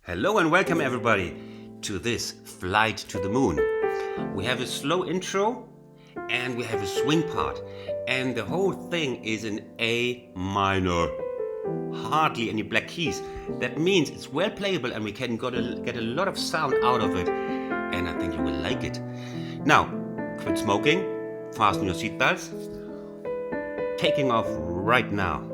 Hello and welcome everybody to this flight to the moon. We have a slow intro and we have a swing part, and the whole thing is in A minor. Hardly any black keys. That means it's well playable and we can get a lot of sound out of it, and I think you will like it. Now, quit smoking, fasten your seatbelts, taking off right now.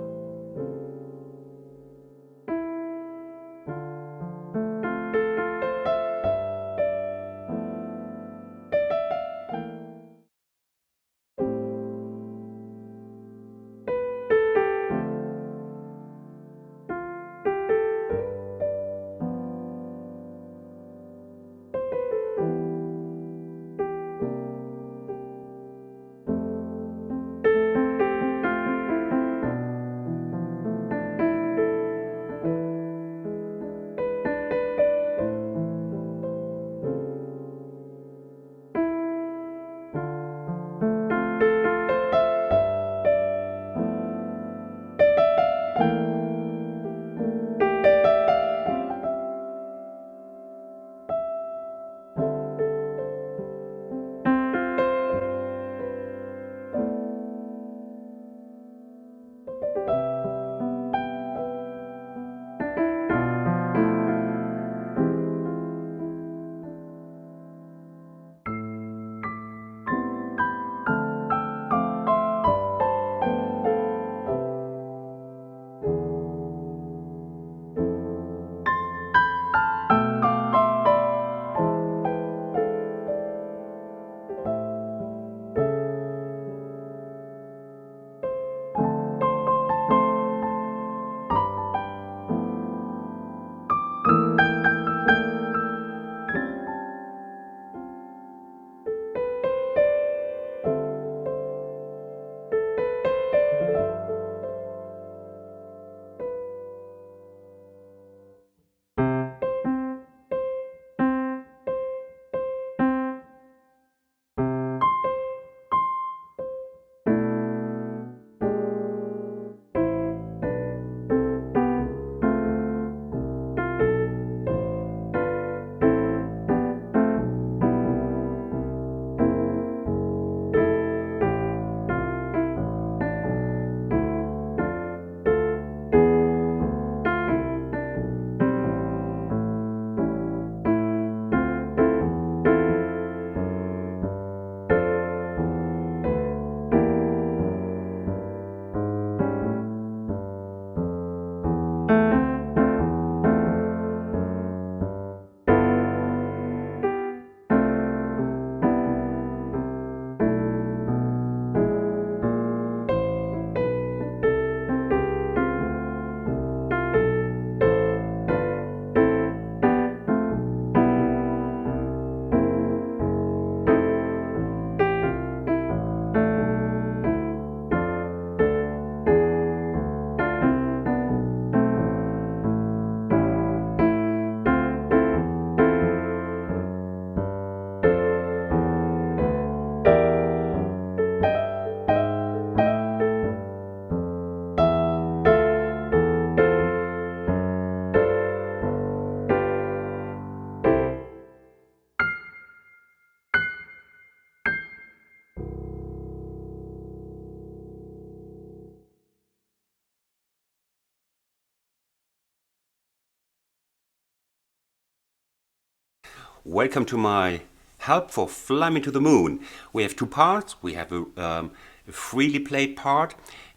Welcome to my help for Fly Me to the Moon. We have two parts. We have a freely played part,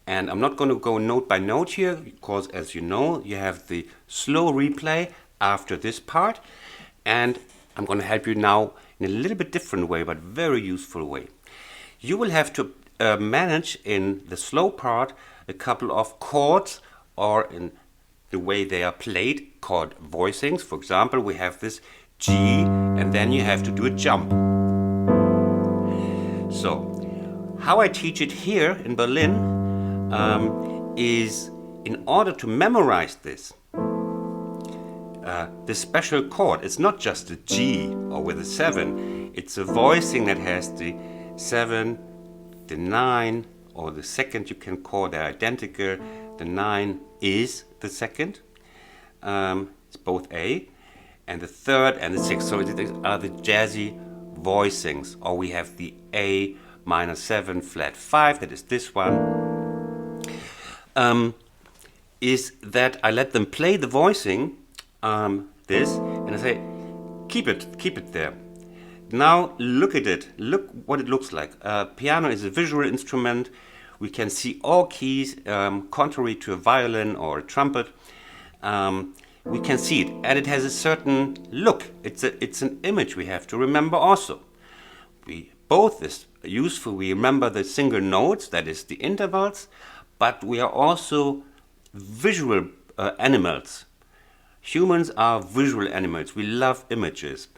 and I'm not going to go note by note here because, as you know, you have the slow replay after this part, and I'm going to help you now in a little bit different way, but very useful way. You will have to manage in the slow part a couple of chords, or in the way they are played, called voicings. For example, we have this G, and then you have to do a jump. So, how I teach it here in Berlin is, in order to memorize this special chord, it's not just a G or with a 7, it's a voicing that has the 7, the 9, or the second you can call, they're identical. The 9 is the second, it's both A. and the third and the sixth. So these are the jazzy voicings. Or we have the A minor 7 flat 5, that is this one. Is that I let them play the voicing, this, and I say, keep it there. Now look at it, look what it looks like. Piano is a visual instrument. We can see all keys, contrary to a violin or a trumpet. We can see it, and it has a certain look. It's an image we have to remember also. Both is useful. We remember the single notes, that is the intervals, but we are also visual animals. Humans are visual animals. We love images.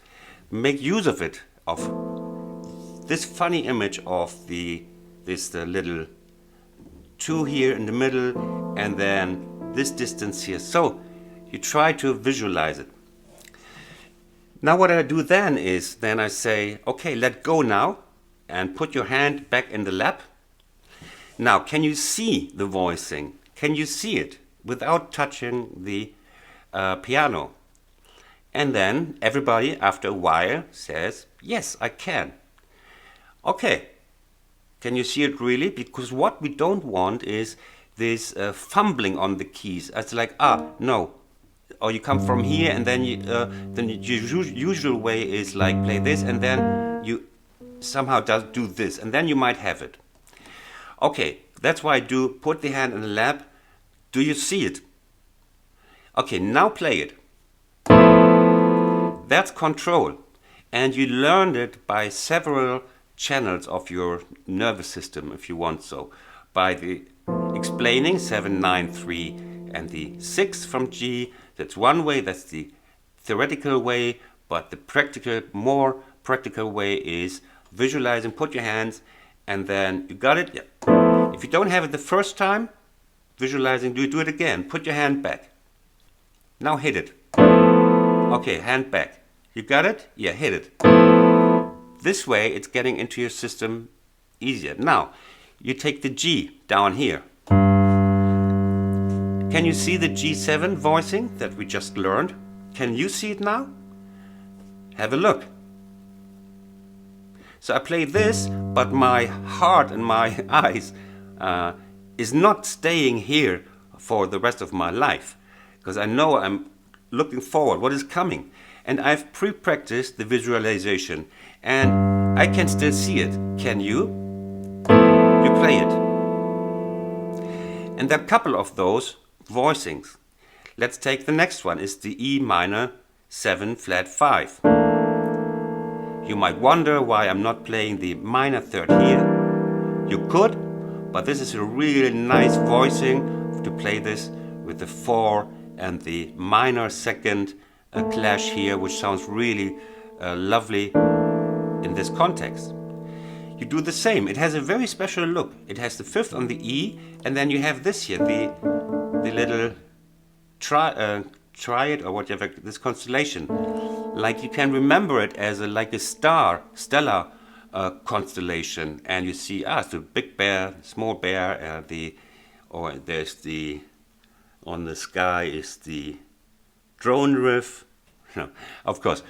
Make use of it, of this funny image of this little 2 here in the middle, and then this distance here. So you try to visualize it. Now what I do then is, I say, okay, let go now, and put your hand back in the lap. Now, can you see the voicing? Can you see it without touching the piano? And then everybody, after a while, says, yes, I can. Okay, can you see it really? Because what we don't want is this fumbling on the keys. It's like, no. Or you come from here, and then the usual way is like play this, and then you somehow do this, and then you might have it. Okay, that's why I do put the hand in the lap. Do you see it? Okay, now play it. That's control. And you learned it by several channels of your nervous system, if you want so. By the explaining 7, 9, 3 and the 6 from G. That's one way, that's the theoretical way, but the more practical way is visualizing, put your hands, and then you got it? Yeah. If you don't have it the first time, visualizing, do it again. Put your hand back. Now hit it. Okay, hand back. You got it? Yeah, hit it. This way it's getting into your system easier. Now, you take the G down here. Can you see the G7 voicing that we just learned? Can you see it now? Have a look. So I play this, but my heart and my eyes is not staying here for the rest of my life, because I know I'm looking forward, what is coming. And I've pre-practiced the visualization, and I can still see it. Can you? You play it. And there are a couple of those voicings. Let's take the next one, is the E minor 7 flat 5. You might wonder why I'm not playing the minor third here. You could, but this is a really nice voicing to play this with the 4 and the minor second clash here, which sounds really lovely in this context. You do the same. It has a very special look. It has the 5th on the E, and then you have this here, the little triad or whatever, this constellation. Like you can remember it as like a stellar constellation, and you see it's the big bear, small bear, there's the on the sky is the drone roof. No, of course,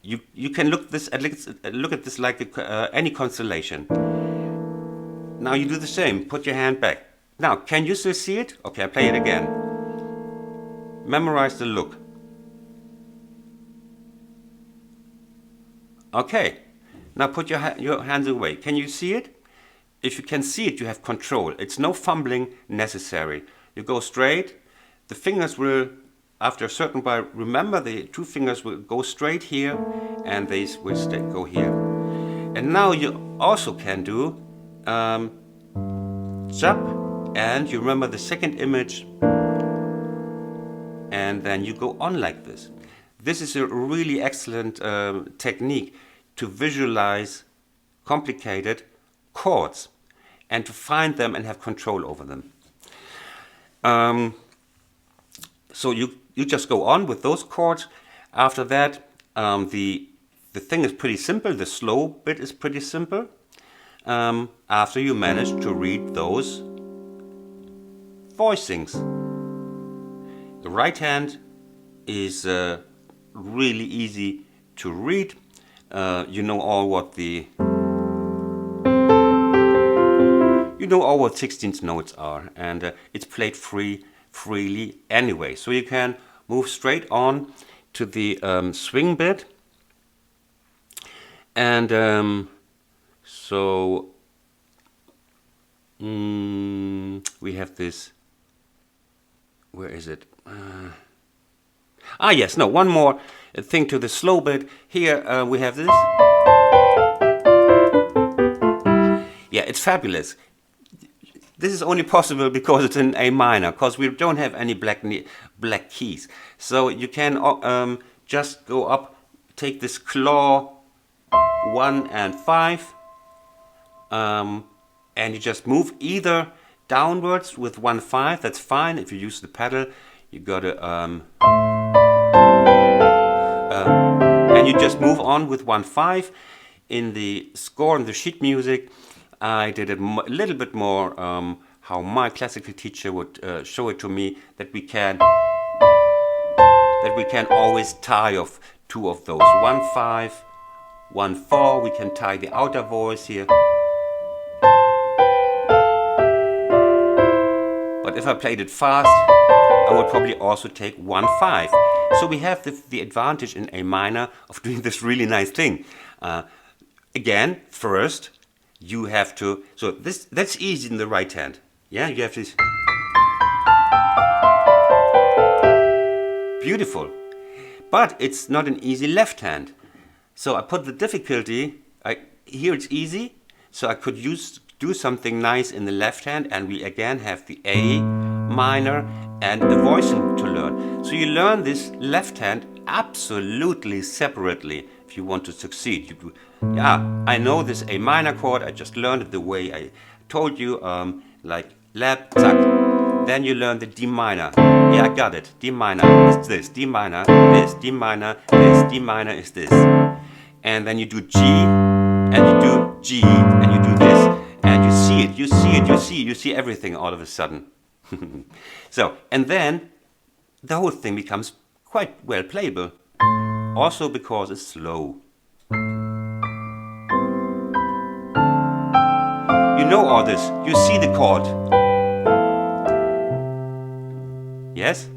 you can look at this like any constellation. Now you do the same. Put your hand back. Now, can you still see it? Okay, I play it again. Memorize the look. Okay, now put your hands away. Can you see it? If you can see it, you have control. It's no fumbling necessary. You go straight. The fingers will, after a certain while, remember the 2 fingers will go straight here, and they will go here. And now you also can do jump, and you remember the second image, and then you go on like this. This is a really excellent technique to visualize complicated chords and to find them and have control over them. So you just go on with those chords. After that, the thing is pretty simple. The slow bit is pretty simple. After you manage to read those voicings. The right hand is really easy to read. You know all what the 16th notes are, and it's played freely anyway. So you can move straight on to the swing bit, and so we have this. Where is it? Yes, no, one more thing to the slow bit. Here we have this. Yeah, it's fabulous. This is only possible because it's in A minor, because we don't have any black keys. So you can just go up, take this claw 1 and 5, and you just move either downwards with 1 5. That's fine. If you use the pedal, you gotta and you just move on with 1 5. In the score and the sheet music, I did it a little bit more how my classical teacher would show it to me, that we can always tie off 2 of those. 1 5, 1 4. We can tie the outer voice here. But if I played it fast, I would probably also take 1 5. So we have the advantage in A minor of doing this really nice thing. Again, first you have to, so that's easy in the right hand. Yeah, you have this. Beautiful. But it's not an easy left hand. So I put the difficulty, here it's easy, so I could do something nice in the left hand, and we again have the A minor and a voicing to learn. So you learn this left hand absolutely separately if you want to succeed. You do, yeah, I know this A minor chord, I just learned it the way I told you, like lap, zack. Then you learn the D minor. Yeah, I got it. D minor is this, D minor, this, D minor, this, D minor is this. And then you do G, and you do G, and you do this. And you see it, you see everything all of a sudden. So, and then the whole thing becomes quite well playable. Also because it's slow. You know all this, you see the chord. Yes?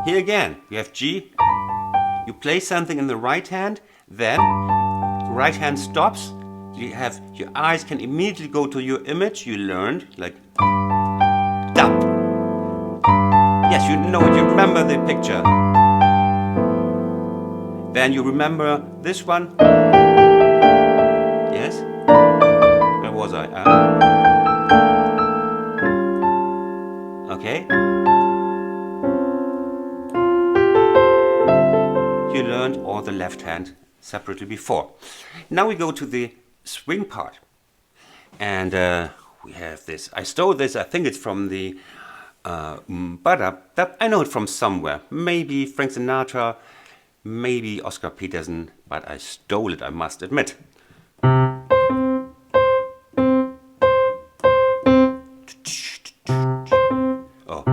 Here again, you have G, you play something in the right hand, then right hand stops, you have, your eyes can immediately go to your image you learned, like dap. Yes, you know it, you remember the picture. Then you remember this one. Yes? Where was I? Okay. You learned all the left hand separately before. Now we go to the swing part. And we have this. I stole this, I think it's from the I know it from somewhere. Maybe Frank Sinatra, maybe Oscar Peterson, but I stole it, I must admit. Oh.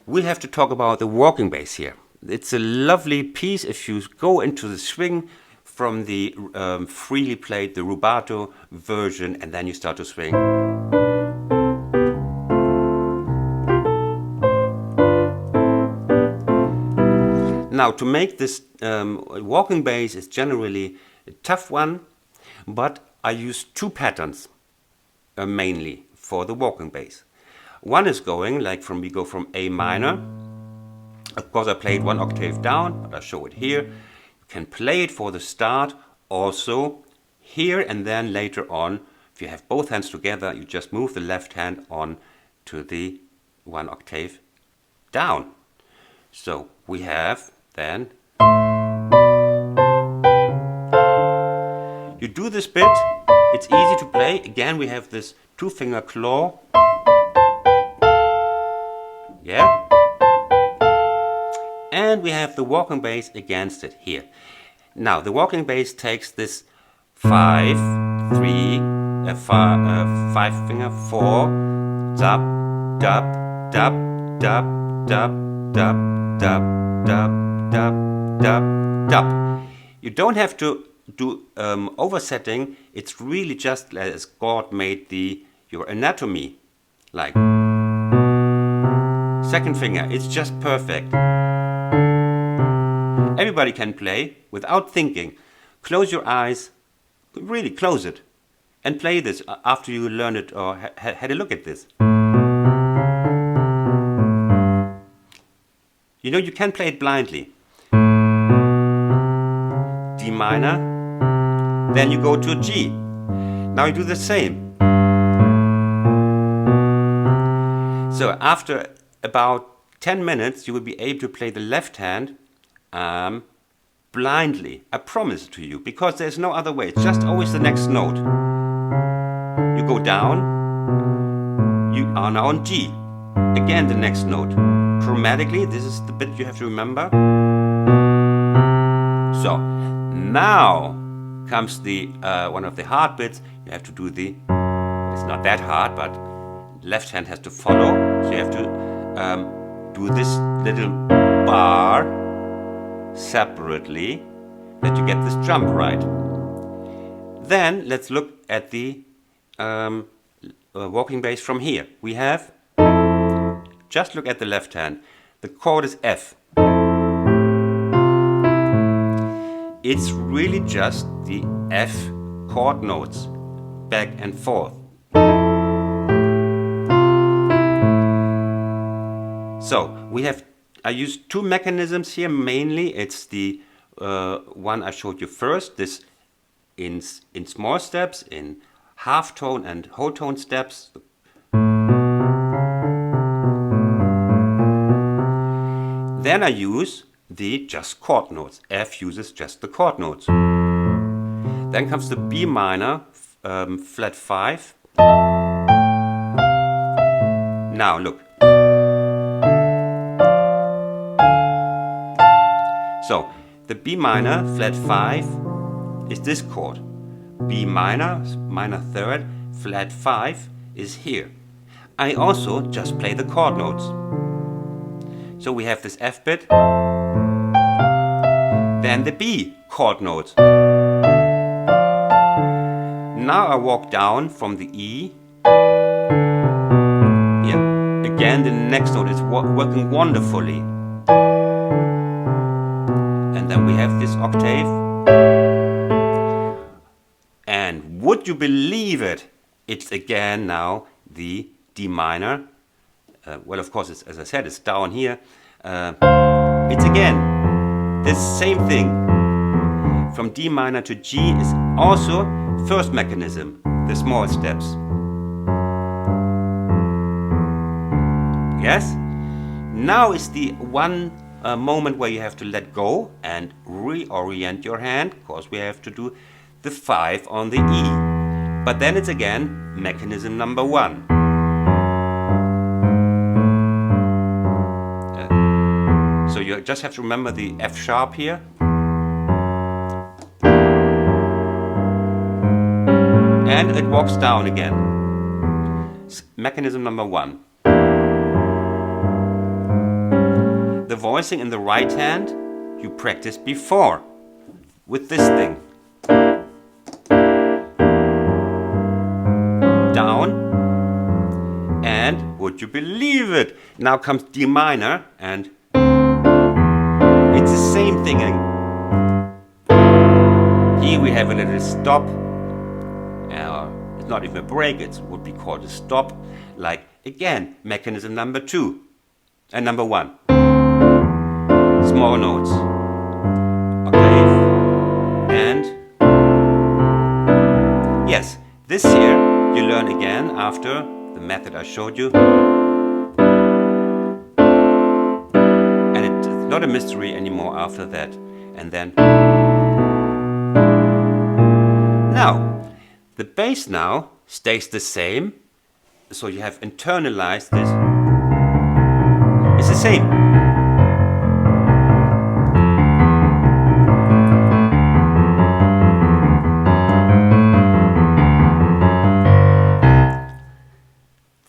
We have to talk about the walking bass here. It's a lovely piece if you go into the swing from the freely played, the rubato version, and then you start to swing. Now, to make this walking bass is generally a tough one, but I use 2 patterns mainly for the walking bass. One is going, like we go from A minor. Of course I played 1 octave down, but I'll show it here. You can play it for the start also here, and then later on, if you have both hands together, you just move the left hand on to the 1 octave down. So we have then, you do this bit, it's easy to play. Again, we have this 2-finger claw. Yeah? And we have the walking bass against it here. Now the walking bass takes this 5, 3, 5 finger, 4, dub, dub, dub, dub, dub, dub, dub, dub, dub, dub, dub. You don't have to do oversetting. It's really just as God made your anatomy. Like second finger, it's just perfect. Everybody can play without thinking. Close your eyes, really close it, and play this after you learn it or had a look at this. You know, you can play it blindly. D minor, then you go to a G. Now you do the same. So after about 10 minutes you will be able to play the left hand blindly. I promise it to you, because there's no other way. It's just always the next note. You go down, you are now on G. Again the next note. Chromatically, this is the bit you have to remember. So now comes the one of the hard bits. You have to do it's not that hard, but left hand has to follow. So you have to do this little bar separately, that you get this jump right. Then let's look at the walking bass from here. We have, just look at the left hand. The chord is F. It's really just the F chord notes, back and forth. So I use two mechanisms here mainly. It's the one I showed you first, this in small steps, in half tone and whole tone steps. Then I use the just chord notes. F uses just the chord notes. Then comes the B minor, flat 5. Now look. So the B minor, flat 5 is this chord. B minor, minor third, flat 5 is here. I also just play the chord notes. So we have this F bit, then the B chord notes. Now I walk down from the E. Here, again the next note is working wonderfully. And then we have this octave. And would you believe it? It's again now the D minor. Well, of course, as I said, it's down here. It's again the same thing. From D minor to G is also first mechanism, the small steps. Yes? Now is the one moment where you have to let go and reorient your hand, because we have to do the 5 on the E. But then it's again mechanism number 1. So you just have to remember the F sharp here. And it walks down again. Mechanism number 1. The voicing in the right hand you practiced before with this thing. Down, and would you believe it? Now comes D minor, and it's the same thing. Here we have a little stop. It's not even a break, it would be called a stop. Like again, mechanism number 2 and number 1. Small notes, octave, and yes, this here you learn again after the method I showed you. And it's not a mystery anymore after that. And then now the bass now stays the same, so you have internalized this. It's the same.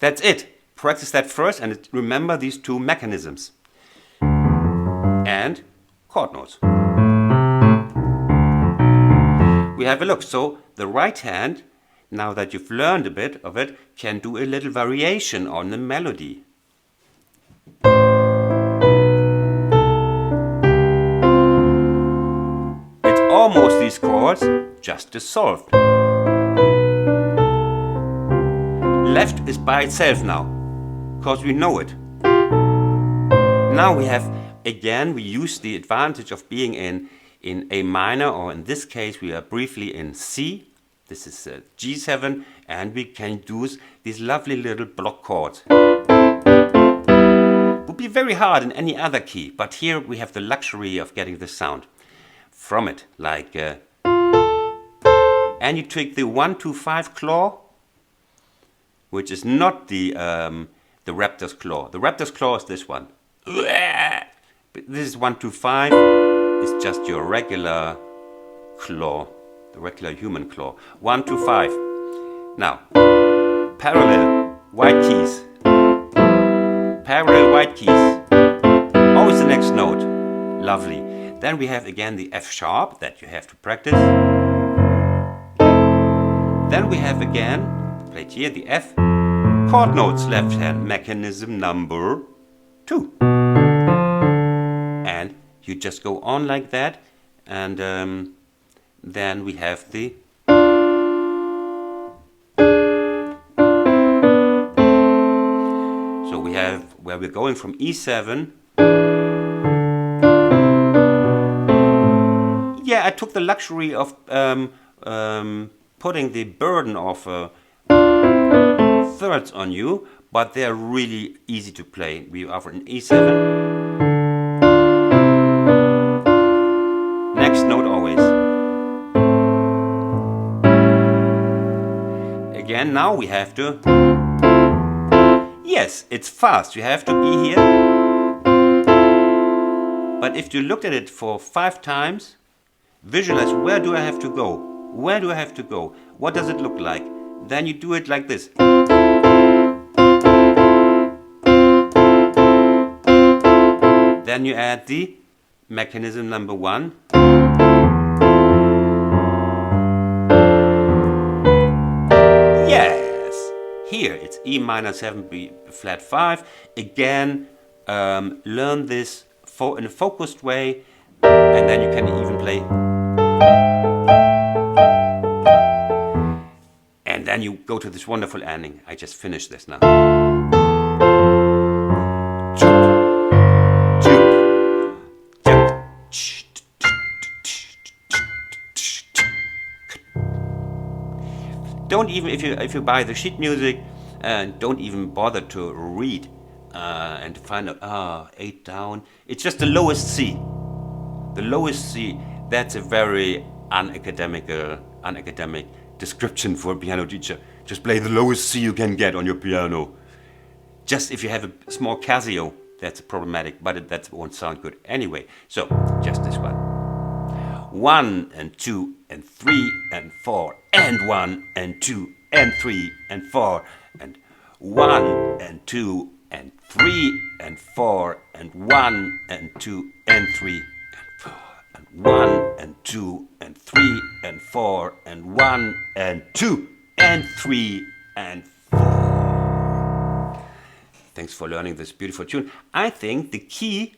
That's it. Practice that first and remember these two mechanisms. And chord notes. We have a look. So the right hand, now that you've learned a bit of it, can do a little variation on the melody. It's almost these chords, just dissolved. Left is by itself now, because we know it. Now we have, again, we use the advantage of being in A minor, or in this case we are briefly in C. This is G7, and we can use these lovely little block chords. Would be very hard in any other key, but here we have the luxury of getting the sound from it, like and you take the 1, 2, 5 claw, which is not the raptor's claw. The raptor's claw is this one. But this is 1, 2, 5. It's just your regular claw, the regular human claw. 1, 2, 5. Now, parallel white keys. Parallel white keys. Always the next note. Lovely. Then we have again the F sharp that you have to practice. Then we have again, played here, the F. Chord notes, left hand, mechanism number 2. And you just go on like that, and then we have the so we have where we're going from E7. Yeah, I took the luxury of putting the burden of thirds on you, but they're really easy to play. We are in E7. Next note always. Again, now we have to. Yes, it's fast. You have to be here. But if you looked at it for 5 times, visualize, where do I have to go? Where do I have to go? What does it look like? Then you do it like this. Then you add the mechanism number 1. Yes! Here it's E minor 7, B flat 5. Again, learn this in a focused way, and then you can even play. And then you go to this wonderful ending. I just finished this now. Don't even, if you buy the sheet music, don't even bother to read and to find out 8 down. It's just the lowest C. The lowest C. That's a very unacademic description for a piano teacher. Just play the lowest C you can get on your piano. Just if you have a small Casio, that's problematic, but that won't sound good anyway. So, just this one. 1 and 2 and 3 and 4 and 1 and 2 and 3 and 4 and 1 and 2 and 3 and 4 and 1 and 2 and 3 and 4 and 1 and 2 and 3 and 4 and 1 and 2 and 3 and 4. Thanks for learning this beautiful tune. I think the key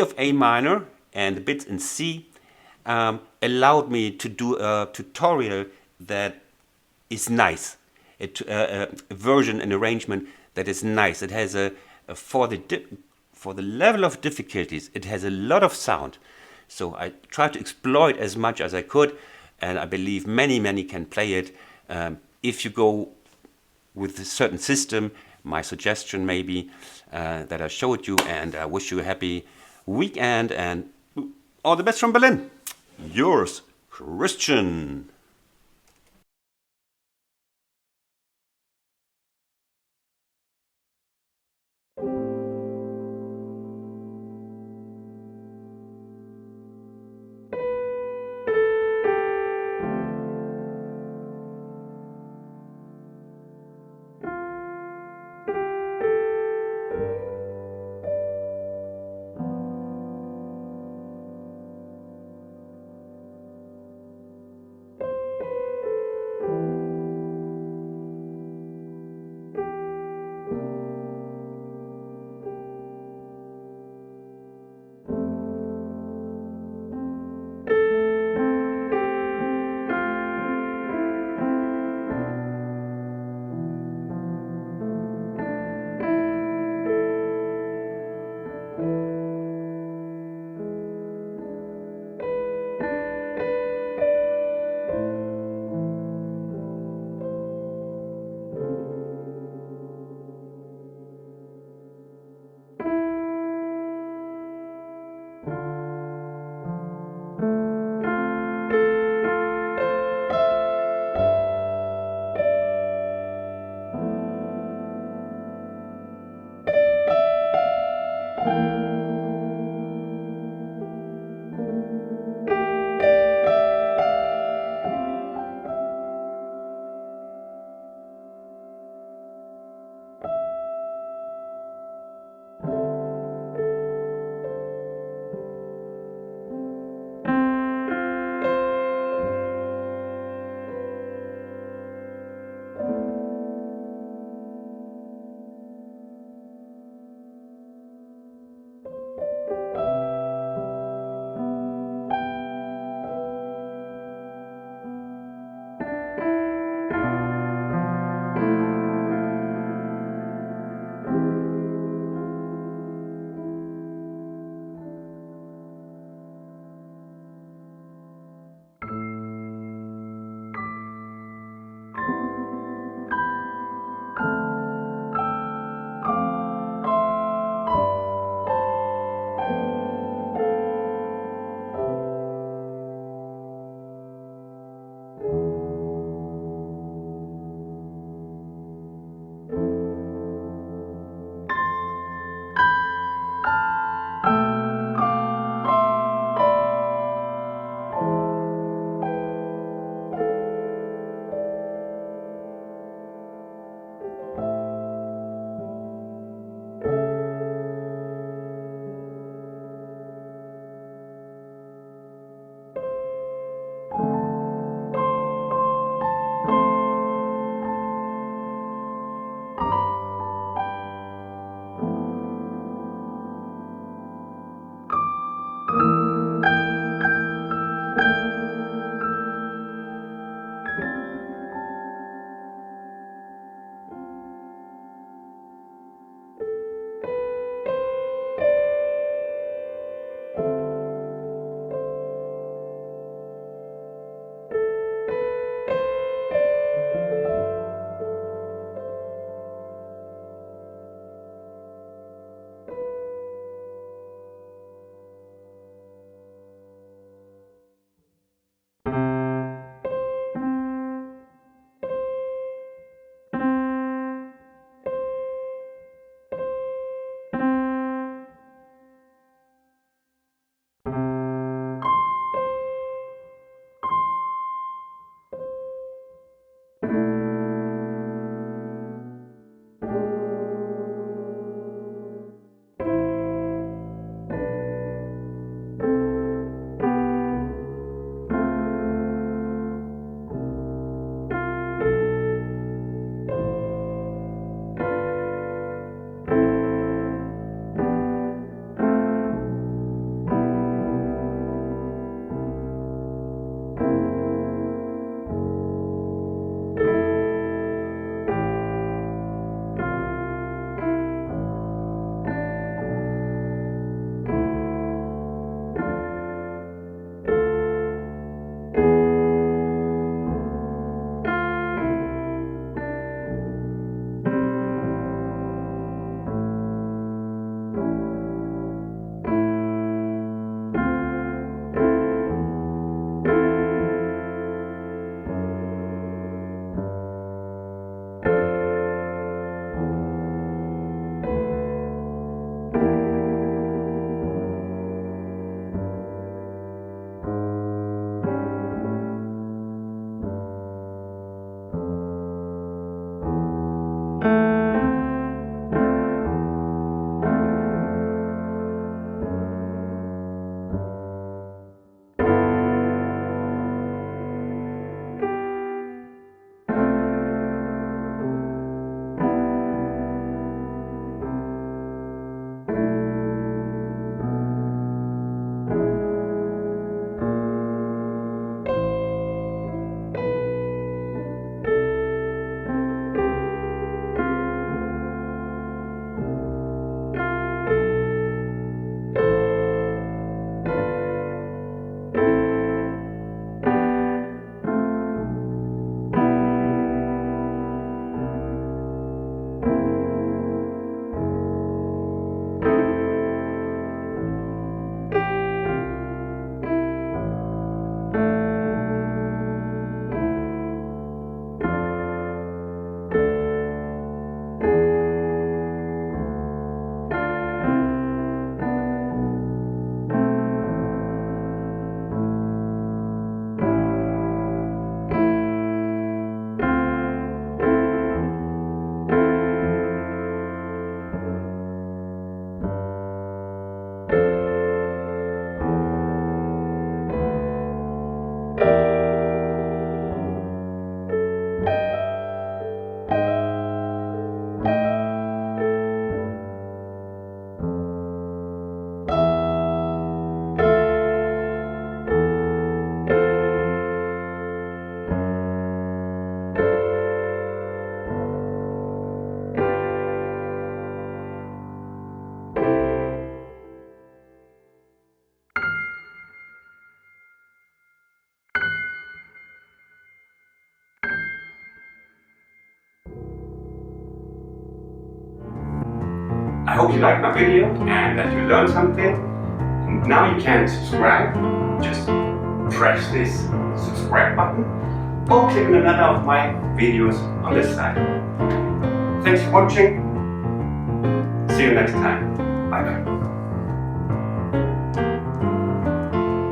of A minor and the bits in C allowed me to do a tutorial that is nice, a version, an arrangement that is nice. It has for the level of difficulties, it has a lot of sound. So I tried to exploit as much as I could, and I believe many can play it. If you go with a certain system, my suggestion maybe that I showed you, and I wish you a happy weekend and all the best from Berlin. Yours, Christian. I hope you liked my video and that you learned something. Now you can subscribe. Just press this subscribe button or click on another of my videos on this side. Thanks for watching. See you next time. Bye bye.